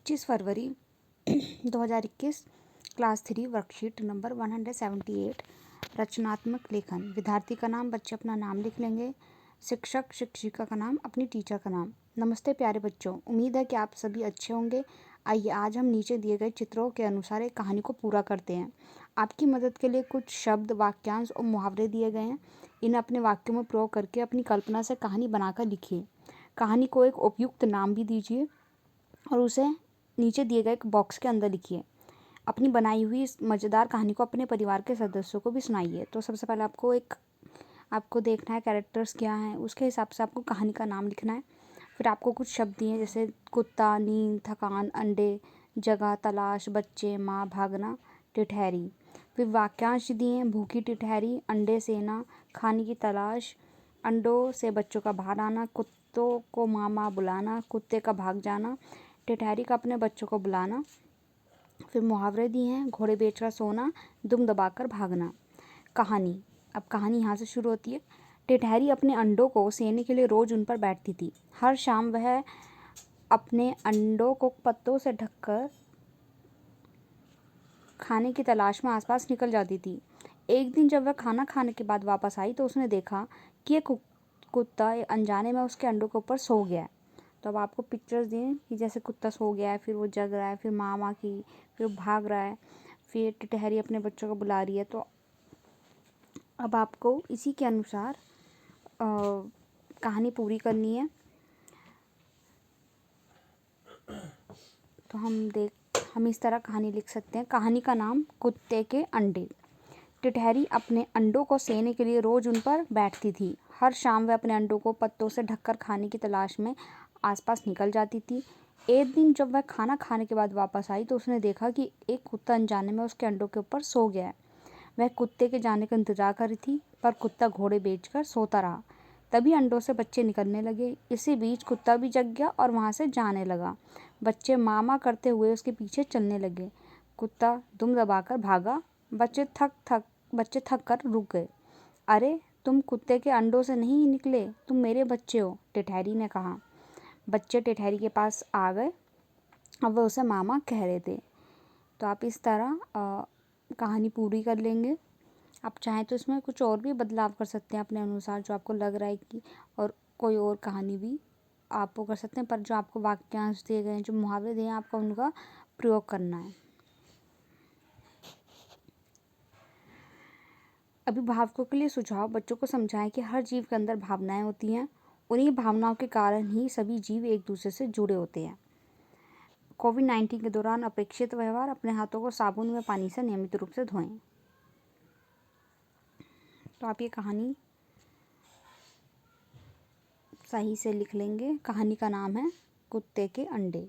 25 फरवरी 2021 class 3 worksheet number 178 रचनात्मक लेखन। विद्यार्थी का नाम, बच्चे अपना नाम लिख लेंगे। शिक्षक शिक्षिका का नाम, अपनी टीचर का नाम। नमस्ते प्यारे बच्चों, उम्मीद है कि आप सभी अच्छे होंगे। आइए आज हम नीचे दिए गए चित्रों के अनुसार एक कहानी को पूरा करते हैं। आपकी मदद के लिए कुछ शब्द, वाक्यांश और मुहावरे दिए गए हैं। इन्हें अपने वाक्यों में प्रयोग करके अपनी कल्पना से कहानी बनाकर लिखिए। कहानी को एक उपयुक्त नाम भी दीजिए और उसे नीचे दिए गए एक बॉक्स के अंदर लिखिए। अपनी बनाई हुई इस मज़ेदार कहानी को अपने परिवार के सदस्यों को भी सुनाइए। तो सबसे पहले आपको देखना है कैरेक्टर्स क्या हैं, उसके हिसाब से आपको कहानी का नाम लिखना है। फिर आपको कुछ शब्द दिए जैसे कुत्ता, नींद, थकान, अंडे, जगह, तलाश, बच्चे, माँ, भागना, टिटहरी। फिर वाक्यांश दिए हैं भूखी टिटहरी, अंडे सेना, खाने की तलाश, अंडों से बच्चों का बाहर आना, कुत्तों को माँ माँ बुलाना, कुत्ते का भाग जाना, टिटहरी का अपने बच्चों को बुलाना। फिर मुहावरे दिए हैं घोड़े बेचकर सोना, दुम दबाकर भागना। कहानी, अब कहानी यहाँ से शुरू होती है। टिटहरी अपने अंडों को सेने के लिए रोज उन पर बैठती थी। हर शाम वह अपने अंडों को पत्तों से ढककर खाने की तलाश में आसपास निकल जाती थी। एक दिन जब वह खाना खाने के बाद वापस आई तो उसने देखा कि एक कुत्ता अनजाने में उसके अंडों के ऊपर सो गया है। तो अब आपको पिक्चर्स दिए कि जैसे कुत्ता सो गया है, फिर वो जग रहा है, फिर माँ की, फिर वो भाग रहा है, फिर टिटहरी अपने बच्चों को बुला रही है। तो अब आपको इसी के अनुसार कहानी पूरी करनी है। तो हम इस तरह कहानी लिख सकते हैं। कहानी का नाम कुत्ते के अंडे। टिटहरी अपने अंडों को सेने के लिए रोज उन पर बैठती थी। हर शाम वह अपने अंडों को पत्तों से ढककर खाने की तलाश में आसपास निकल जाती थी। एक दिन जब वह खाना खाने के बाद वापस आई तो उसने देखा कि एक कुत्ता अनजाने में उसके अंडों के ऊपर सो गया है। वह कुत्ते के जाने का इंतजार कर रही थी, पर कुत्ता घोड़े बेचकर सोता रहा। तभी अंडों से बच्चे निकलने लगे। इसी बीच कुत्ता भी जग गया और वहां से जाने लगा। बच्चे मामा करते हुए उसके पीछे चलने लगे। कुत्ता दुम दबाकर भागा। बच्चे थक कर रुक गए। अरे, तुम कुत्ते के अंडों से नहीं निकले, तुम मेरे बच्चे हो, टिटहरी ने कहा। बच्चे टिटहरी के पास आ गए। अब वह उसे मामा कह रहे थे। तो आप इस तरह कहानी पूरी कर लेंगे। आप चाहें तो इसमें कुछ और भी बदलाव कर सकते हैं अपने अनुसार, जो आपको लग रहा है कि, और कोई और कहानी भी आप वो कर सकते हैं। पर जो आपको वाक्यांश दिए गए हैं, जो मुहावरे दिए हैं, आपको उनका प्रयोग करना है। अभिभावकों के लिए सुझाव। बच्चों को समझाएं कि हर जीव के अंदर भावनाएं होती हैं। उन्हीं भावनाओं के कारण ही सभी जीव एक दूसरे से जुड़े होते हैं। कोविड-19 के दौरान अपेक्षित व्यवहार, अपने हाथों को साबुन व पानी से नियमित रूप से धोएं। तो आप ये कहानी सही से लिख लेंगे। कहानी का नाम है कुत्ते के अंडे।